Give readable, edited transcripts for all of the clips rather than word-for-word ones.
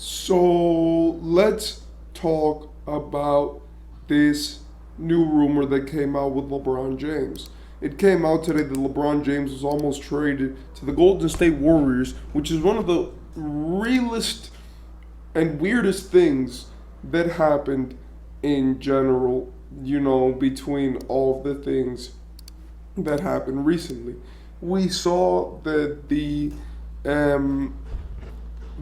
So let's talk about this new rumor that came out with LeBron James. It came out today that LeBron James was almost traded to the Golden State Warriors, which is one of the realest and weirdest things that happened in general, between all of the things that happened recently. We saw that the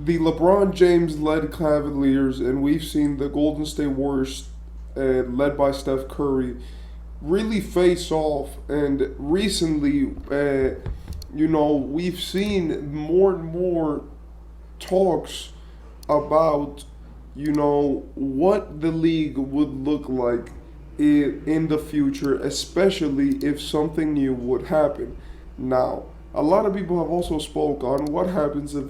LeBron James led Cavaliers, and we've seen the Golden State Warriors, led by Steph Curry, really face off. And recently, we've seen more and more talks about, what the league would look like in the future, especially if something new would happen. Now, a lot of people have also spoke on what happens if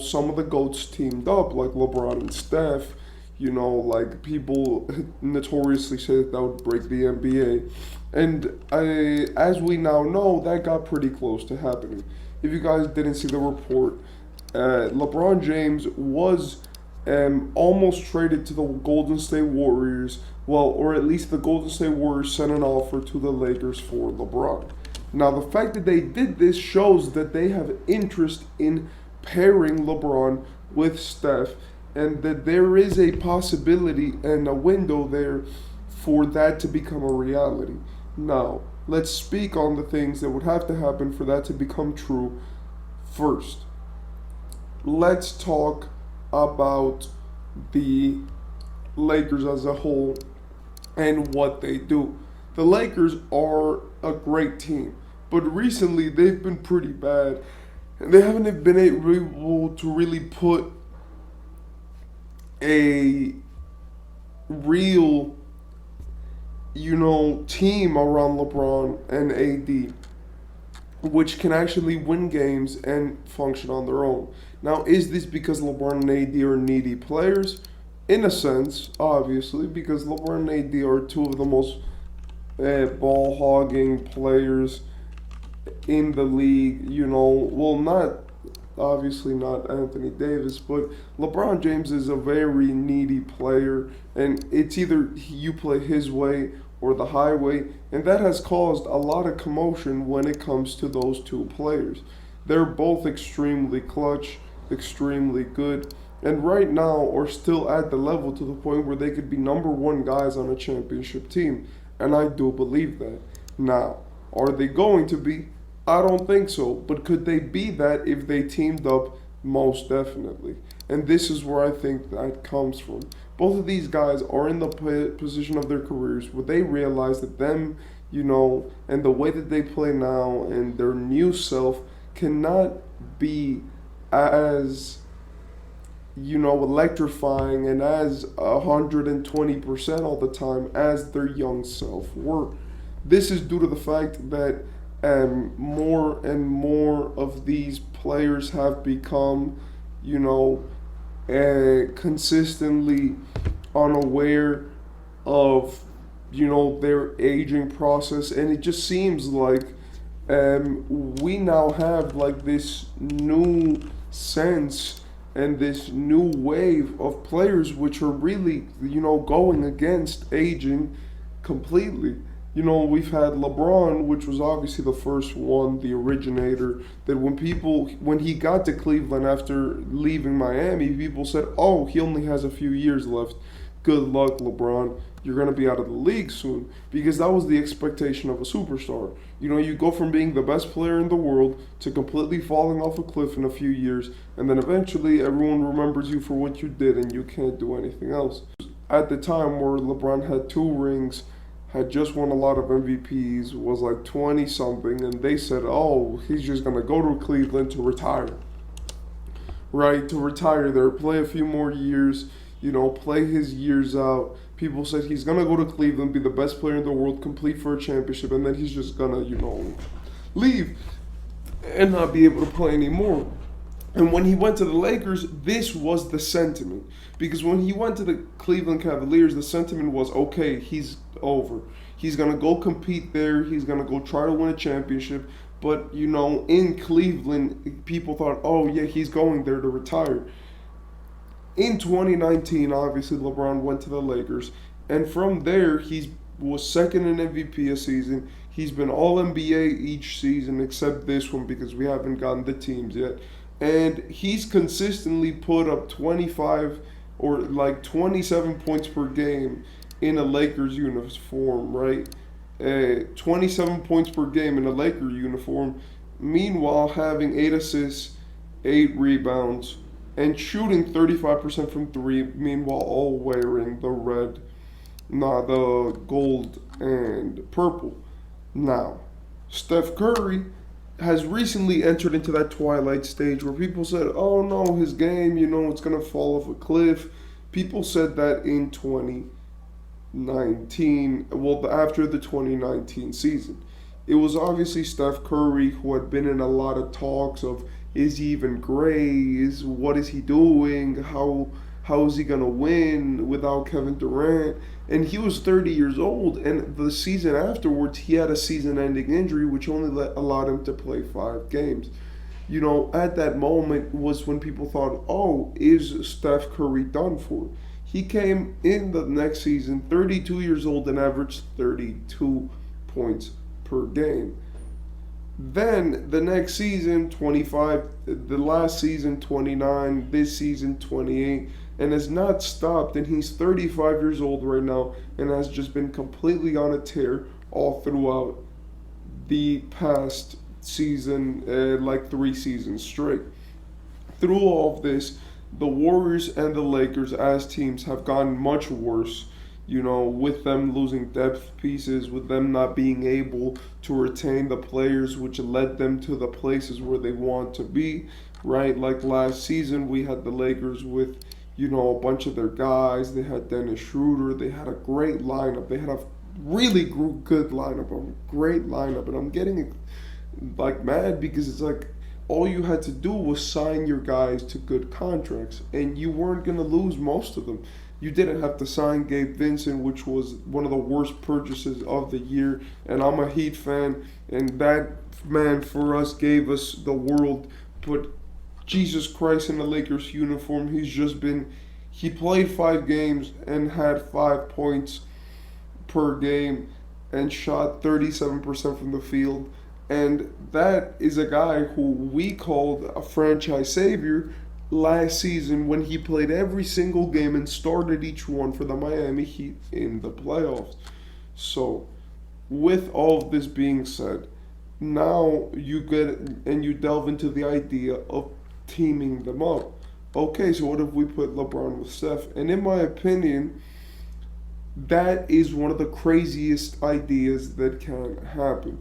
some of the goats teamed up, like LeBron and Steph. Like people notoriously say that would break the NBA, and as we now know, that got pretty close to happening. If you guys didn't see the report, LeBron James was almost traded to the Golden State Warriors. Well, or at least the Golden State Warriors sent an offer to the Lakers for LeBron. Now, the fact that they did this shows that they have interest in pairing LeBron with Steph, and that there is a possibility and a window there for that to become a reality. Now, let's speak on the things that would have to happen for that to become true first. Let's talk about the Lakers as a whole and what they do. The Lakers are a great team, but recently they've been pretty bad, and they haven't been able to really put a real, team around LeBron and AD, which can actually win games and function on their own. Now, is this because LeBron and AD are needy players? In a sense, obviously, because LeBron and AD are two of the most ball hogging players in the league. Well, not obviously not Anthony Davis, but LeBron James is a very needy player, and it's either you play his way or the highway, and that has caused a lot of commotion when it comes to those two players. They're both extremely clutch, extremely good, and right now are still at the level to the point where they could be number one guys on a championship team, and I do believe that. Now, are they going to be? I don't think so, but could they be that if they teamed up? Most definitely. And this is where I think that comes from. Both of these guys are in the position of their careers where they realize that them, and the way that they play now and their new self cannot be as, electrifying and as 120% all the time as their young self were. This is due to the fact that more and more of these players have become, consistently unaware of, their aging process, and it just seems like we now have like this new sense and this new wave of players which are really, going against aging completely. We've had LeBron, which was obviously the first one, the originator, that when he got to Cleveland after leaving Miami, people said, oh, he only has a few years left. Good luck, LeBron. You're going to be out of the league soon. Because that was the expectation of a superstar. You go from being the best player in the world to completely falling off a cliff in a few years, and then eventually everyone remembers you for what you did and you can't do anything else. At the time where LeBron had 2 rings, had just won a lot of MVPs, was like 20 something, and they said, oh, he's just going to go to Cleveland to retire. Right, to retire there, play a few more years, play his years out. People said he's going to go to Cleveland, be the best player in the world, complete for a championship, and then he's just going to, leave and not be able to play anymore. And when he went to the Lakers, this was the sentiment. Because when he went to the Cleveland Cavaliers, the sentiment was, okay, he's over. He's going to go compete there. He's going to go try to win a championship. But, in Cleveland, people thought, oh, yeah, he's going there to retire. In 2019, obviously LeBron went to the Lakers, and from there he was second in MVP a season. He's been All NBA each season except this one because we haven't gotten the teams yet, and he's consistently put up 25 or like 27 points per game in a Lakers uniform, right? 27 points per game in a Laker uniform. Meanwhile, having 8 assists, 8 rebounds, and shooting 35% from three. Meanwhile, all wearing the red, the gold and purple. Now, Steph Curry has recently entered into that twilight stage where people said, "Oh no, his game, it's gonna fall off a cliff." People said that in 2019, well, after the 2019 season. It was obviously Steph Curry who had been in a lot of talks of, is he even great? What is he doing? How is he gonna win without Kevin Durant? And he was 30 years old, and the season afterwards he had a season-ending injury which only allowed him to play 5 games. At that moment was when people thought, oh, is Steph Curry done for? He came in the next season 32 years old and averaged 32 points per game. Then the next season, 25, the last season, 29, this season, 28, and has not stopped. And he's 35 years old right now and has just been completely on a tear all throughout the past season, like 3 seasons straight. Through all of this, the Warriors and the Lakers as teams have gotten much worse. With them losing depth pieces, with them not being able to retain the players, which led them to the places where they want to be, right? Like last season, we had the Lakers with, a bunch of their guys. They had Dennis Schroeder. They had a great lineup. They had a really good lineup, a great lineup. And I'm getting like mad because it's like all you had to do was sign your guys to good contracts, and you weren't going to lose most of them. You didn't have to sign Gabe Vincent, which was one of the worst purchases of the year. And I'm a Heat fan, and that man for us gave us the world. But Jesus Christ, in the Lakers uniform, he played 5 games and had 5 points per game and shot 37% from the field. And that is a guy who we called a franchise savior last season when he played every single game and started each one for the Miami Heat in the playoffs. So, with all of this being said, now you get and you delve into the idea of teaming them up. Okay, so what if we put LeBron with Steph? And in my opinion, that is one of the craziest ideas that can happen.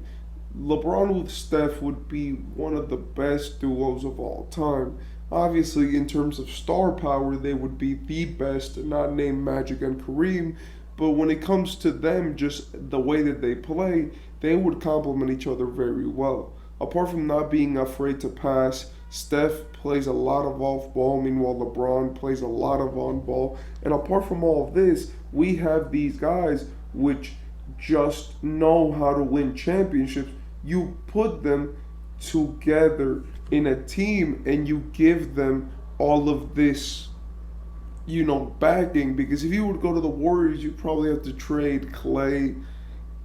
LeBron with Steph would be one of the best duos of all time. Obviously, in terms of star power, they would be the best, not named Magic and Kareem. But when it comes to them, just the way that they play, they would complement each other very well. Apart from not being afraid to pass, Steph plays a lot of off ball, meanwhile LeBron plays a lot of on ball. And apart from all of this, we have these guys which just know how to win championships. You put them together in a team and you give them all of this, backing. Because if you would go to the Warriors, you probably have to trade Clay,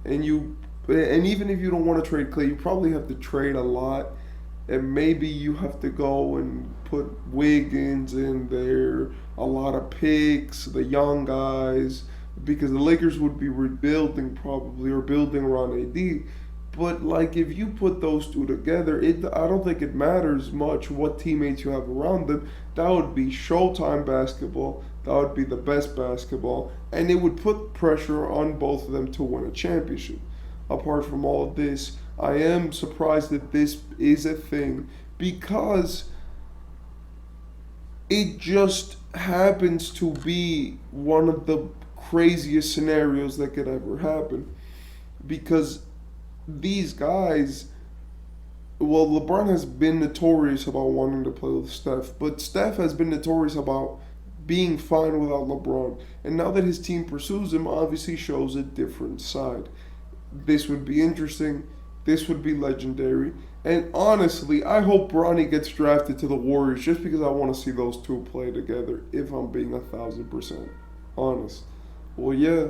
and even if you don't want to trade Clay, you probably have to trade a lot, and maybe you have to go and put Wiggins in there, a lot of picks, the young guys, because the Lakers would be rebuilding probably or building around AD. But like if you put those two together, I don't think it matters much what teammates you have around them. That would be Showtime basketball. That would be the best basketball, and it would put pressure on both of them to win a championship. Apart from all of this, I am surprised that this is a thing because it just happens to be one of the craziest scenarios that could ever happen. Because these guys, well, LeBron has been notorious about wanting to play with Steph, but Steph has been notorious about being fine without LeBron. And now that his team pursues him, obviously shows a different side. This would be interesting. This would be legendary. And honestly, I hope Bronny gets drafted to the Warriors just because I want to see those two play together. If I'm being 1,000% honest. Well, yeah.